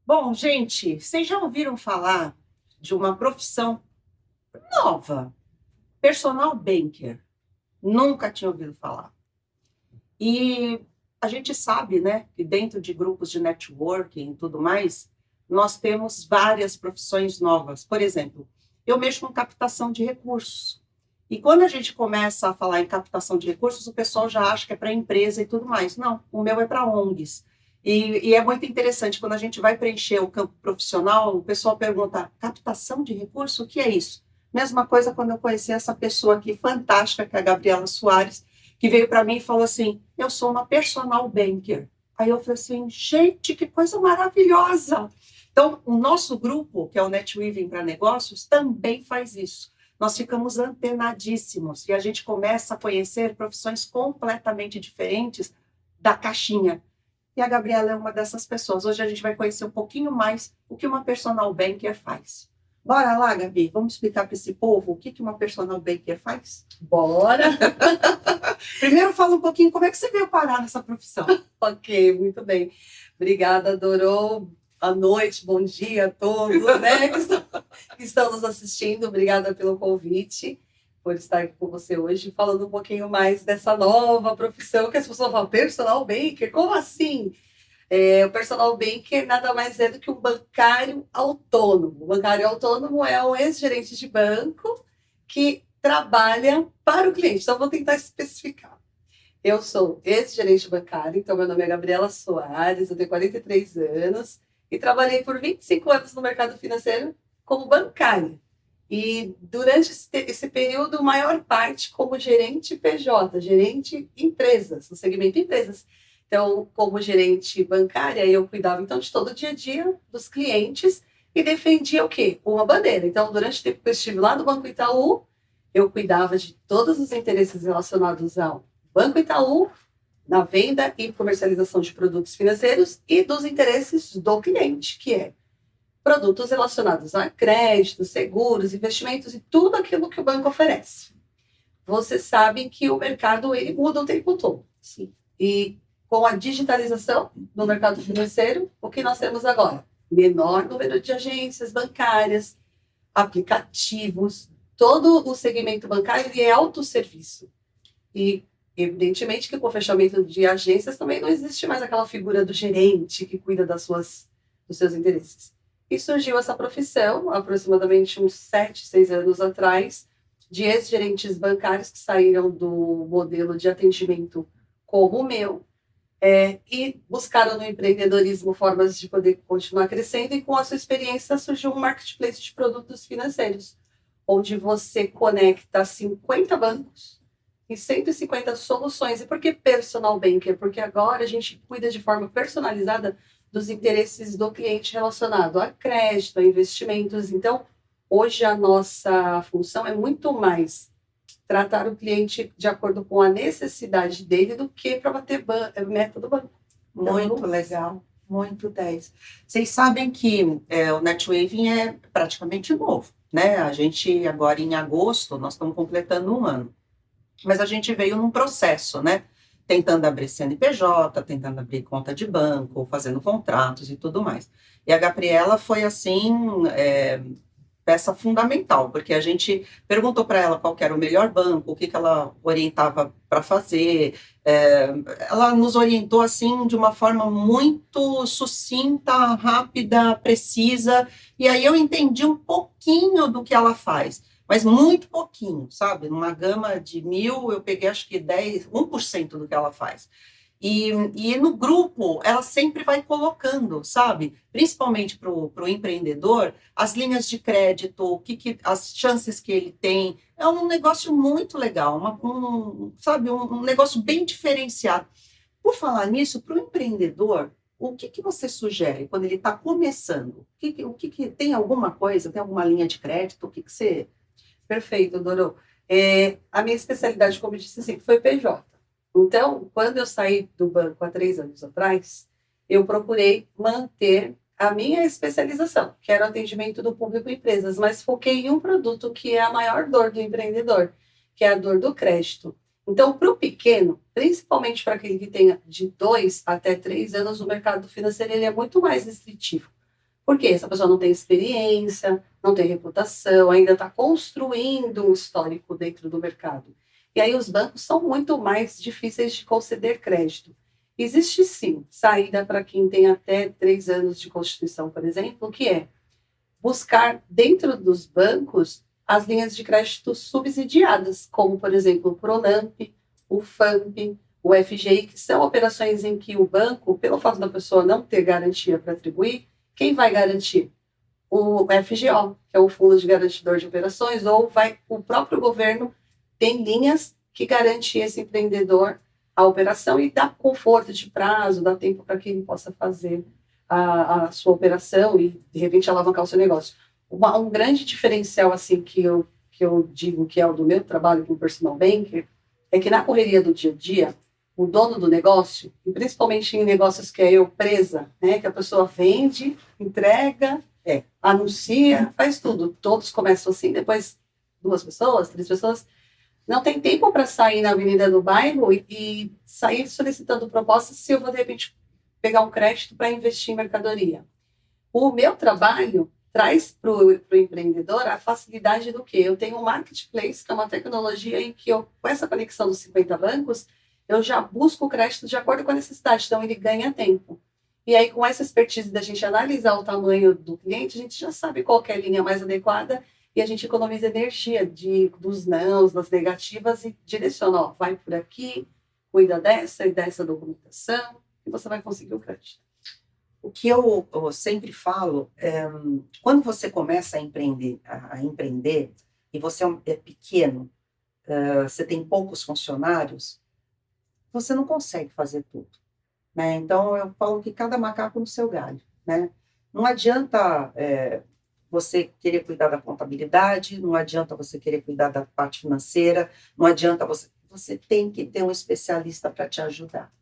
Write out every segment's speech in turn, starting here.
Bom, gente, vocês já ouviram falar de uma profissão nova, personal banker? Nunca tinha ouvido falar. E a gente sabe, né, que dentro de grupos de networking e tudo mais, nós temos várias profissões novas. Por exemplo, eu mexo com captação de recursos. E quando a gente começa a falar em captação de recursos, o pessoal já acha que é para empresa e tudo mais. Não, o meu é para ONGs. E é muito interessante, quando a gente vai preencher o campo profissional, o pessoal pergunta, captação de recursos, o que é isso? Mesma coisa quando eu conheci essa pessoa aqui fantástica, que é a Gabriela Soares, que veio para mim e falou assim, eu sou uma personal banker. Aí eu falei assim, gente, que coisa maravilhosa! Então, o nosso grupo, que é o NetWeaving para Negócios, também faz isso. Nós ficamos antenadíssimos e a gente começa a conhecer profissões completamente diferentes da caixinha. E a Gabriela é uma dessas pessoas. Hoje a gente vai conhecer um pouquinho mais o que uma personal banker faz. Bora lá, Gabi, vamos explicar para esse povo o que uma personal banker faz? Bora! Primeiro fala um pouquinho como é que você veio parar nessa profissão. Ok, muito bem. Obrigada, Dorô. Boa noite, bom dia a todos, né, que estão nos assistindo. Obrigada pelo convite, por estar aqui com você hoje, falando um pouquinho mais dessa nova profissão que as pessoas falam, personal banker, como assim? O personal banker nada mais é do que um bancário autônomo. O bancário autônomo é um ex-gerente de banco que trabalha para o cliente. Então, vou tentar especificar. Eu sou ex-gerente bancário, então meu nome é Gabriela Soares, eu tenho 43 anos e trabalhei por 25 anos no mercado financeiro como bancária. E durante esse período, maior parte como gerente PJ, gerente empresas, no segmento empresas. Então, como gerente bancária, eu cuidava então de todo o dia a dia dos clientes e defendia o quê? Uma bandeira. Então, durante o tempo que eu estive lá no Banco Itaú, eu cuidava de todos os interesses relacionados ao Banco Itaú, na venda e comercialização de produtos financeiros e dos interesses do cliente, que é produtos relacionados a crédito, seguros, investimentos e tudo aquilo que o banco oferece. Você sabe que o mercado ele muda o tempo todo. Sim. E com a digitalização no mercado financeiro, o que nós temos agora? Menor número de agências bancárias, aplicativos, todo o segmento bancário é autosserviço. E, evidentemente, que com o fechamento de agências também não existe mais aquela figura do gerente que cuida dos seus interesses. E surgiu essa profissão, aproximadamente uns 7, 6 anos atrás, de ex-gerentes bancários que saíram do modelo de atendimento como o meu, e buscaram no empreendedorismo formas de poder continuar crescendo, e com a sua experiência surgiu um marketplace de produtos financeiros, onde você conecta 50 bancos e 150 soluções. E por que personal banker? Porque agora a gente cuida de forma personalizada dos interesses do cliente relacionado a crédito, a investimentos. Então, hoje a nossa função é muito mais tratar o cliente de acordo com a necessidade dele do que para bater meta do banco. Muito legal, muito 10. Vocês sabem que o NetWaving é praticamente novo, né? A gente agora em agosto, nós estamos completando um ano. Mas a gente veio num processo, né? Tentando abrir CNPJ, tentando abrir conta de banco, fazendo contratos e tudo mais. E a Gabriela foi assim, peça fundamental, porque a gente perguntou para ela qual que era o melhor banco, o que ela orientava para fazer. Ela nos orientou assim de uma forma muito sucinta, rápida, precisa, e aí eu entendi um pouquinho do que ela faz, mas muito pouquinho, sabe? Numa gama de 1.000, eu peguei acho que 1% do que ela faz. E no grupo, ela sempre vai colocando, sabe? Principalmente para o empreendedor, as linhas de crédito, as chances que ele tem. É um negócio muito legal, sabe? Um negócio bem diferenciado. Por falar nisso, para o empreendedor, o que você sugere quando ele está começando? Tem alguma coisa, tem alguma linha de crédito? O que você... Perfeito, Dorô. A minha especialidade, como eu disse sempre, foi PJ. Então, quando eu saí do banco há 3 anos atrás, eu procurei manter a minha especialização, que era o atendimento do público em empresas, mas foquei em um produto que é a maior dor do empreendedor, que é a dor do crédito. Então, para o pequeno, principalmente para aquele que tenha de 2 até 3 anos, o mercado financeiro ele é muito mais restritivo. Por quê? Essa pessoa não tem experiência, não tem reputação, ainda está construindo um histórico dentro do mercado. E aí os bancos são muito mais difíceis de conceder crédito. Existe sim saída para quem tem até 3 anos de constituição, por exemplo, que é buscar dentro dos bancos as linhas de crédito subsidiadas, como, por exemplo, o Pronamp, o FAMP, o FGI, que são operações em que o banco, pelo fato da pessoa não ter garantia para atribuir, quem vai garantir? O FGO, que é o Fundo de Garantidor de Operações, ou o próprio governo tem linhas que garantem esse empreendedor a operação e dá conforto de prazo, dá tempo para que ele possa fazer a sua operação e, de repente, alavancar o seu negócio. Um grande diferencial assim que eu digo que é o do meu trabalho como personal banker é que na correria do dia a dia, o dono do negócio, e principalmente em negócios que é eu presa, né, que a pessoa vende, entrega, anuncia, faz tudo. Todos começam assim, depois 2 pessoas, 3 pessoas, não tem tempo para sair na avenida do bairro e sair solicitando propostas se eu vou, de repente, pegar um crédito para investir em mercadoria. O meu trabalho traz para o empreendedor a facilidade do quê? Eu tenho um marketplace, que é uma tecnologia em que com essa conexão dos 50 bancos, eu já busco o crédito de acordo com a necessidade, então ele ganha tempo. E aí, com essa expertise da gente analisar o tamanho do cliente, a gente já sabe qual é a linha mais adequada e a gente economiza energia dos nãos, das negativas e direciona, ó, vai por aqui, cuida dessa e dessa documentação e você vai conseguir o crédito. O que eu sempre falo, quando você começa a empreender e você é pequeno, você tem poucos funcionários, você não consegue fazer tudo, né? Então, eu falo que cada macaco no seu galho, né? Não adianta você querer cuidar da contabilidade, não adianta você querer cuidar da parte financeira, não adianta você tem que ter um especialista para te ajudar.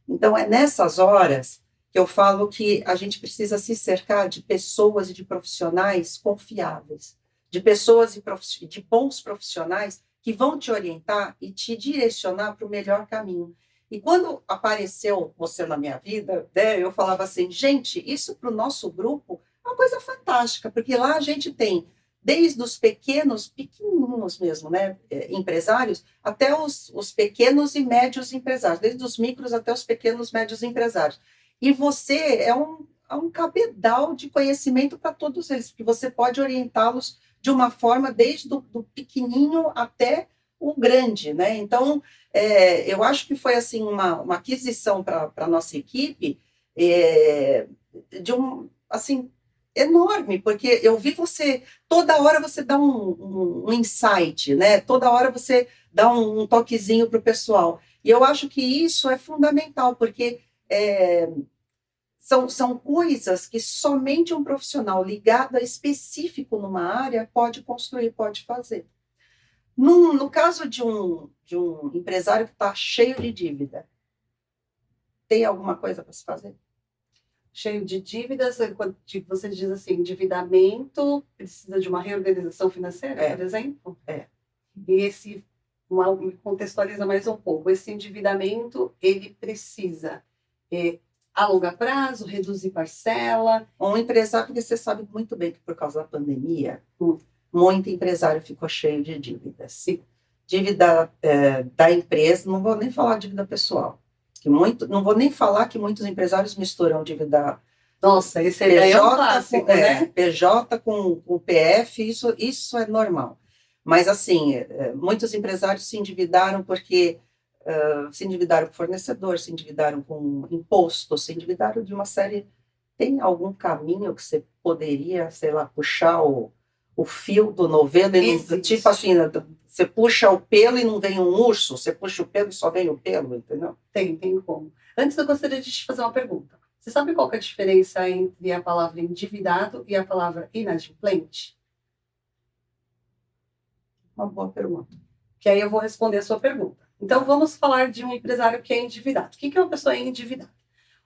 Então, é nessas horas que eu falo que a gente precisa se cercar de pessoas e de profissionais confiáveis, de pessoas e de bons profissionais que vão te orientar e te direcionar para o melhor caminho. E quando apareceu você na minha vida, né, eu falava assim, gente, isso para o nosso grupo é uma coisa fantástica, porque lá a gente tem desde os pequenininhos mesmo, né, empresários, até os pequenos e médios empresários, desde os micros até os pequenos e médios empresários. E você é um cabedal de conhecimento para todos eles, porque você pode orientá-los de uma forma desde do pequenininho até o grande, né? Então, eu acho que foi assim uma aquisição para a nossa equipe assim, enorme, porque eu vi você, toda hora você dá um insight, né? Toda hora você dá um toquezinho para o pessoal. E eu acho que isso é fundamental, porque são coisas que somente um profissional ligado a específico numa área pode construir, pode fazer. No caso de um empresário que está cheio de dívida, tem alguma coisa para se fazer? Cheio de dívidas, você diz assim, endividamento, precisa de uma reorganização financeira, por exemplo? E me contextualiza mais um pouco, esse endividamento, ele precisa a longo prazo, reduzir parcela? Um empresário, porque você sabe muito bem que por causa da pandemia, muito empresário ficou cheio de dívidas. Sim. Dívida da empresa, não vou nem falar dívida pessoal, não vou nem falar que muitos empresários misturam dívida. Nossa, esse aí é um clássico, né? PJ com PF, isso é normal. Mas, assim, muitos empresários se endividaram porque se endividaram com fornecedor, se endividaram com imposto, se endividaram de uma série. Tem algum caminho que você poderia, sei lá, puxar o fio do novelo? Tipo assim, você puxa o pelo e não vem um urso, você puxa o pelo e só vem o pelo, entendeu? Tem como. Antes, eu gostaria de te fazer uma pergunta. Você sabe qual que é a diferença entre a palavra endividado e a palavra inadimplente? Uma boa pergunta. Que aí eu vou responder a sua pergunta. Então, vamos falar de um empresário que é endividado. O que é uma pessoa endividada?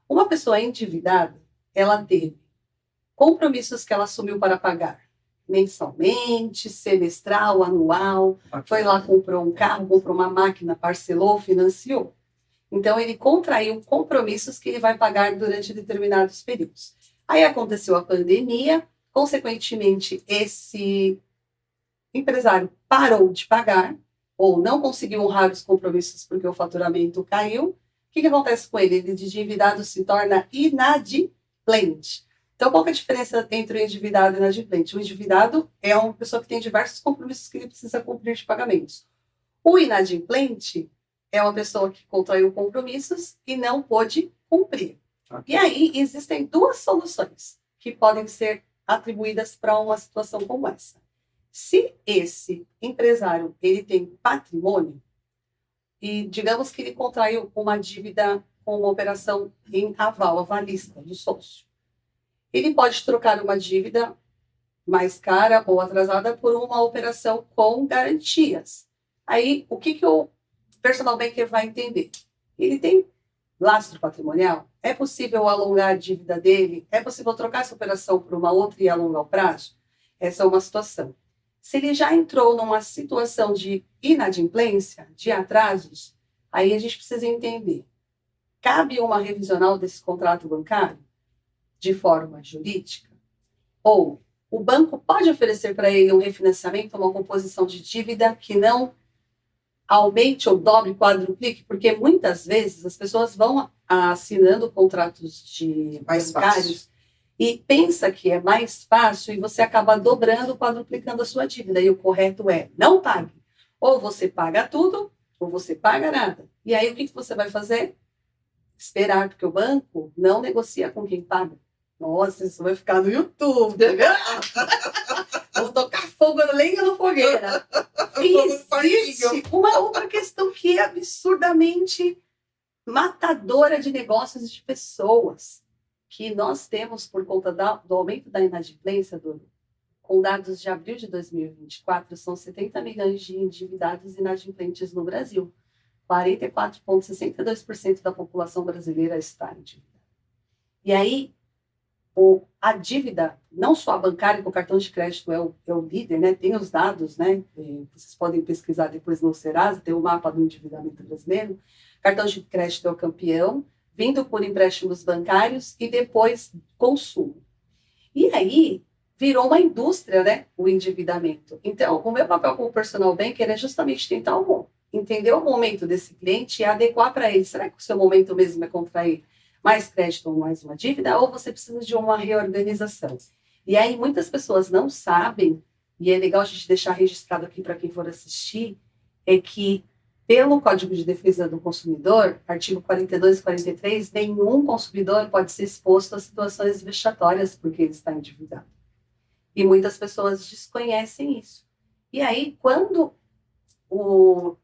Uma pessoa endividada, ela teve compromissos que ela assumiu para pagar mensalmente, semestral, anual, foi lá, comprou um carro, comprou uma máquina, parcelou, financiou. Então, ele contraiu compromissos que ele vai pagar durante determinados períodos. Aí aconteceu a pandemia, consequentemente, esse empresário parou de pagar ou não conseguiu honrar os compromissos porque o faturamento caiu. O que acontece com ele? Ele de endividado se torna inadimplente. Então, qual que é a diferença entre o endividado e o inadimplente? O endividado é uma pessoa que tem diversos compromissos que ele precisa cumprir de pagamentos. O inadimplente é uma pessoa que contraiu compromissos e não pôde cumprir. E aí existem duas soluções que podem ser atribuídas para uma situação como essa. Se esse empresário ele tem patrimônio e digamos que ele contraiu uma dívida com uma operação em aval, avalista do sócio, ele pode trocar uma dívida mais cara ou atrasada por uma operação com garantias. Aí, o que o personal banker vai entender? Ele tem lastro patrimonial? É possível alongar a dívida dele? É possível trocar essa operação por uma outra e alongar o prazo? Essa é uma situação. Se ele já entrou numa situação de inadimplência, de atrasos, aí a gente precisa entender. Cabe uma revisional desse contrato bancário de forma jurídica? Ou o banco pode oferecer para ele um refinanciamento, uma composição de dívida que não aumente ou dobre, quadruplique? Porque muitas vezes as pessoas vão assinando contratos de bancários e pensa que é mais fácil e você acaba dobrando, quadruplicando a sua dívida. E o correto é, não pague. Ou você paga tudo, ou você paga nada. E aí o que você vai fazer? Esperar, porque o banco não negocia com quem paga. Nossa, isso vai ficar no YouTube, entendeu? Vou tocar fogo, lenha na fogueira. Existe uma outra questão que é absurdamente matadora de negócios e de pessoas, que nós temos por conta do aumento da inadimplência, com dados de abril de 2024, são 70 milhões de endividados inadimplentes no Brasil. 44,62% da população brasileira está endividada. E aí, a dívida, não só a bancária, com o cartão de crédito é o líder, né? Tem os dados, né? Vocês podem pesquisar depois no Serasa, tem o mapa do endividamento brasileiro. Cartão de crédito é o campeão, vindo por empréstimos bancários e depois consumo. E aí, virou uma indústria, né? O endividamento. Então, o meu papel como personal banker é justamente tentar entender o momento desse cliente e adequar para ele. Será que o seu momento mesmo é contrair mais crédito ou mais uma dívida, ou você precisa de uma reorganização? E aí muitas pessoas não sabem, e é legal a gente deixar registrado aqui para quem for assistir, é que pelo Código de Defesa do Consumidor, artigo 42 e 43, nenhum consumidor pode ser exposto a situações vexatórias porque ele está endividado. E muitas pessoas desconhecem isso. E aí, quando o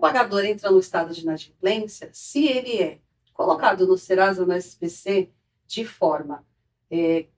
pagador entra no estado de inadimplência, se ele é colocado no Serasa, no SPC, de forma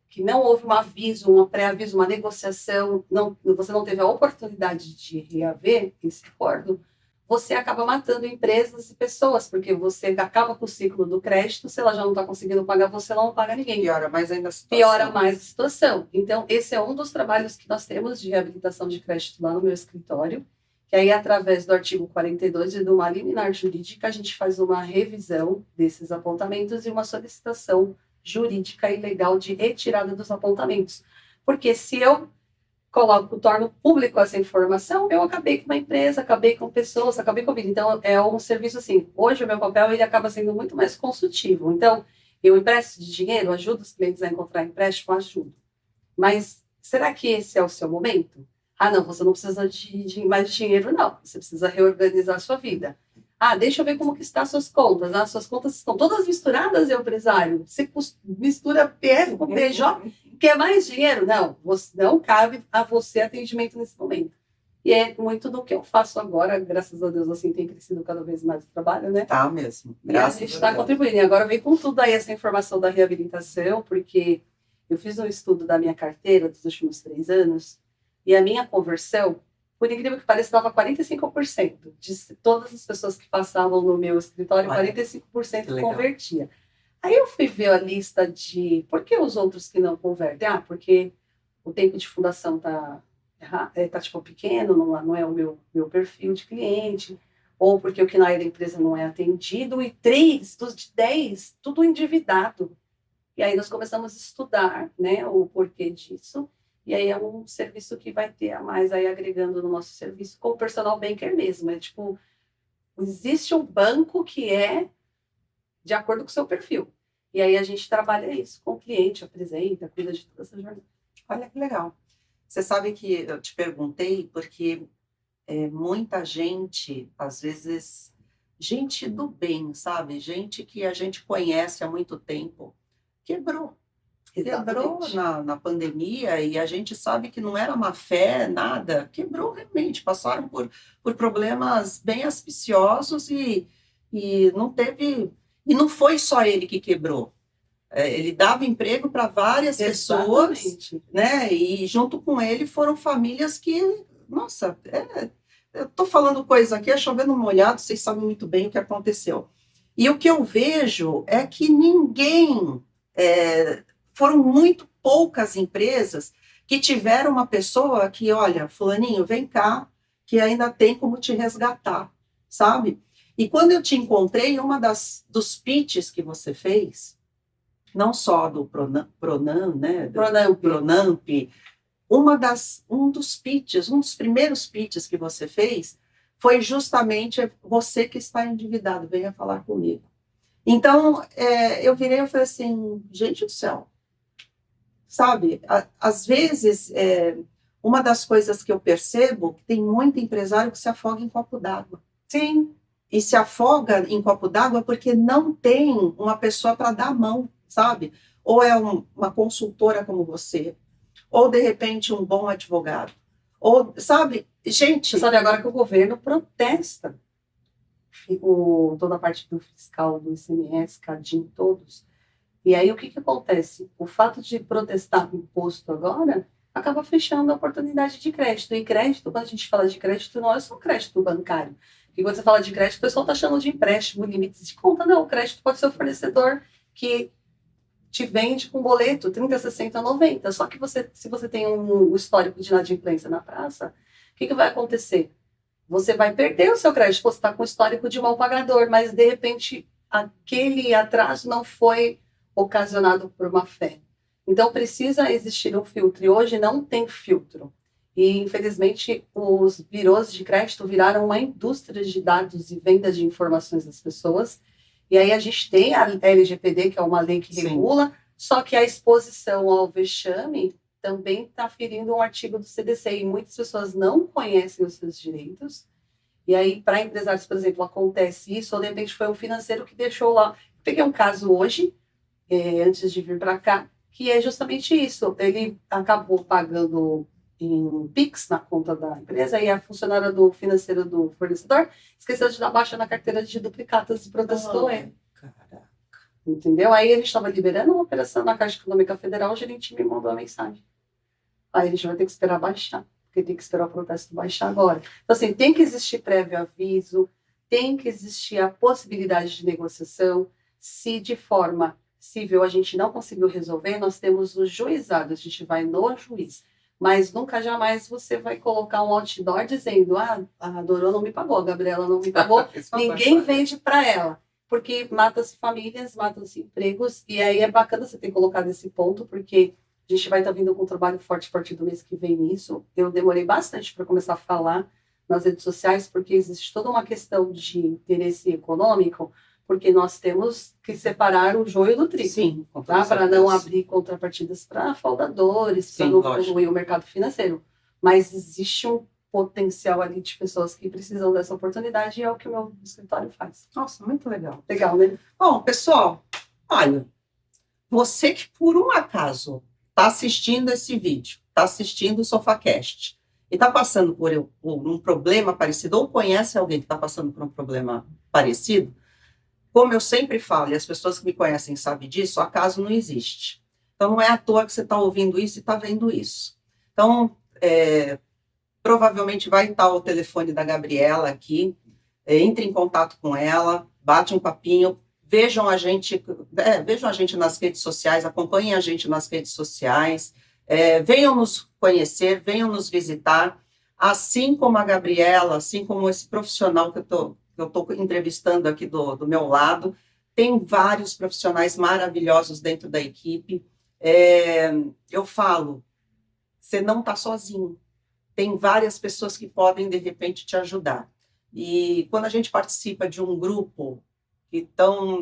que não houve um aviso, um pré-aviso, uma negociação, você não teve a oportunidade de reaver esse acordo, você acaba matando empresas e pessoas, porque você acaba com o ciclo do crédito, se ela já não está conseguindo pagar, você não paga ninguém. Piora mais ainda a situação. Piora mais a situação. Então, esse é um dos trabalhos que nós temos de reabilitação de crédito lá no meu escritório, que aí, através do artigo 42 e de uma liminar jurídica, a gente faz uma revisão desses apontamentos e uma solicitação jurídica e legal de retirada dos apontamentos. Porque se eu torno público essa informação, eu acabei com uma empresa, acabei com pessoas, acabei com a vida. Então, é um serviço assim, hoje o meu papel ele acaba sendo muito mais consultivo. Então, eu empresto de dinheiro, ajudo os clientes a encontrar empréstimo, ajudo. Mas, será que esse é o seu momento? Ah, não, você não precisa de mais dinheiro, não. Você precisa reorganizar a sua vida. Ah, deixa eu ver como que estão as suas contas. Ah, suas contas estão todas misturadas, empresário. Você mistura PF com PJ. Quer mais dinheiro? Não, não cabe a você atendimento nesse momento. E é muito do que eu faço agora, graças a Deus, assim, tem crescido cada vez mais o trabalho, né? Tá mesmo. Graças a gente está contribuindo. E agora vem com tudo aí essa informação da reabilitação, porque eu fiz um estudo da minha carteira dos últimos 3 anos, e a minha conversão, por incrível que pareça, estava 45%. De todas as pessoas que passavam no meu escritório, 45% convertia. Aí eu fui ver a lista de por que os outros que não convertem. Ah, porque o tempo de fundação tá tipo pequeno, não é o meu perfil de cliente, ou porque o KNAI da empresa não é atendido, e 3 dos de 10, tudo endividado. E aí nós começamos a estudar, né, o porquê disso. E aí é um serviço que vai ter a mais aí agregando no nosso serviço com o personal banker mesmo. É tipo, existe um banco que é de acordo com o seu perfil. E aí a gente trabalha isso com o cliente, apresenta, cuida de toda essa jornada. Olha que legal. Você sabe que eu te perguntei porque muita gente, às vezes, gente do bem, sabe? Gente que a gente conhece há muito tempo, quebrou. Quebrou Exatamente. na pandemia e a gente sabe que não era má fé, nada. Quebrou realmente, passaram por problemas bem auspiciosos e não teve. E não foi só ele que quebrou. Ele dava emprego para várias pessoas, Exatamente. né? E junto com ele foram famílias que, nossa, eu estou falando coisa aqui, é chovendo molhado, vocês sabem muito bem o que aconteceu. E o que eu vejo é que foram muito poucas empresas que tiveram uma pessoa que, olha, fulaninho, vem cá, que ainda tem como te resgatar, sabe? E quando eu te encontrei, dos pitches que você fez, não só do Pronam, né? Pronamp, um dos pitches, um dos primeiros pitches que você fez foi justamente você que está endividado, venha falar comigo. Então, eu virei e falei assim, gente do céu, sabe? Às vezes, uma das coisas que eu percebo, que tem muito empresário que se afoga em copo d'água. Sim. E se afoga em copo d'água porque não tem uma pessoa para dar a mão, sabe? Ou é uma consultora como você, ou de repente um bom advogado. Ou, sabe, gente. Você sabe agora que o governo protesta toda a parte do fiscal, do ICMS, CADIM, todos. E aí o que acontece? O fato de protestar o imposto agora acaba fechando a oportunidade de crédito. E crédito, quando a gente fala de crédito, não é só crédito bancário. Porque quando você fala de crédito, o pessoal está chamando de empréstimo, limites de conta. Não, o crédito pode ser o fornecedor que te vende com boleto 30, 60, 90. Só que se você tem um histórico de inadimplência na praça, o que vai acontecer? Você vai perder o seu crédito. Você está com histórico de mal pagador, mas de repente aquele atraso não foi ocasionado por uma fé. Então precisa existir um filtro. E hoje não tem filtro. E infelizmente os birôs de crédito viraram uma indústria de dados e venda de informações das pessoas. E aí a gente tem a LGPD, que é uma lei que regula, sim, só que a exposição ao vexame também está ferindo um artigo do CDC, e muitas pessoas não conhecem os seus direitos. E aí, para empresários, por exemplo, acontece isso, ou de repente foi um financeiro que deixou lá. Peguei um caso hoje, antes de vir para cá, que é justamente isso. Ele acabou pagando em Pix na conta da empresa, e a funcionária do financeiro do fornecedor esqueceu de dar baixa na carteira de duplicatas e protestou ele. Caraca. Entendeu? Aí ele estava liberando uma operação na Caixa Econômica Federal, o gerente me mandou a mensagem. Aí a gente vai ter que esperar baixar, porque tem que esperar o protesto baixar agora. Então, assim, tem que existir prévio aviso, tem que existir a possibilidade de negociação. Se de forma civil a gente não conseguiu resolver, nós temos o juizado, a gente vai no juiz. Mas nunca, jamais você vai colocar um outdoor dizendo: a Dorô não me pagou, a Gabriela não me pagou, ninguém vende para ela. Porque mata-se famílias, matam-se empregos, e aí é bacana você ter colocado esse ponto, porque a gente vai estar vindo com um trabalho forte a partir do mês que vem nisso. Eu demorei bastante para começar a falar nas redes sociais, porque existe toda uma questão de interesse econômico, porque nós temos que separar o joio do trigo. Sim, tá? Para não abrir contrapartidas para fraudadores, para não poluir o mercado financeiro. Mas existe um potencial ali de pessoas que precisam dessa oportunidade, e é o que o meu escritório faz. Nossa, muito legal. Legal, né? Bom, pessoal, olha, você que por um acaso está assistindo esse vídeo, está assistindo o SofaCast e está passando por um problema parecido, ou conhece alguém que está passando por um problema parecido, como eu sempre falo, e as pessoas que me conhecem sabem disso, acaso não existe. Então, não é à toa que você está ouvindo isso e está vendo isso. Então, provavelmente vai estar o telefone da Gabriela aqui, entre em contato com ela, bate um papinho, vejam a gente nas redes sociais, acompanhem a gente nas redes sociais, venham nos conhecer, venham nos visitar, assim como a Gabriela, assim como esse profissional que eu estou entrevistando aqui do meu lado, Tem vários profissionais maravilhosos dentro da equipe. Eu falo, você não está sozinho. Tem várias pessoas que podem, de repente, te ajudar. E quando a gente participa de um grupo,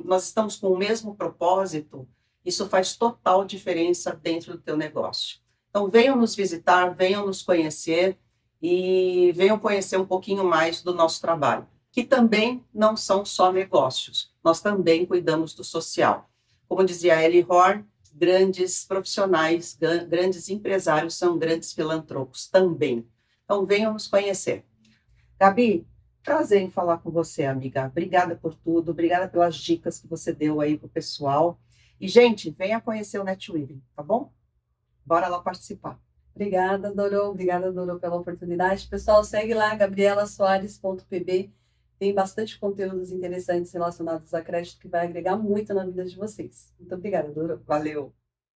nós estamos com o mesmo propósito, isso faz total diferença dentro do teu negócio. Então, venham nos visitar, venham nos conhecer e venham conhecer um pouquinho mais do nosso trabalho, que também não são só negócios, nós também cuidamos do social. Como dizia a Ellie Horn, grandes profissionais, grandes empresários são grandes filantropos também. Então, venham nos conhecer. Gabi, prazer em falar com você, amiga. Obrigada por tudo, obrigada pelas dicas que você deu aí para o pessoal. E, gente, venha conhecer o NetWeaving, tá bom? Bora lá participar. Obrigada, Doro, pela oportunidade. Pessoal, segue lá, gabrielasoares.pb. Tem bastante conteúdos interessantes relacionados a crédito que vai agregar muito na vida de vocês. Muito obrigada, Doro. Valeu.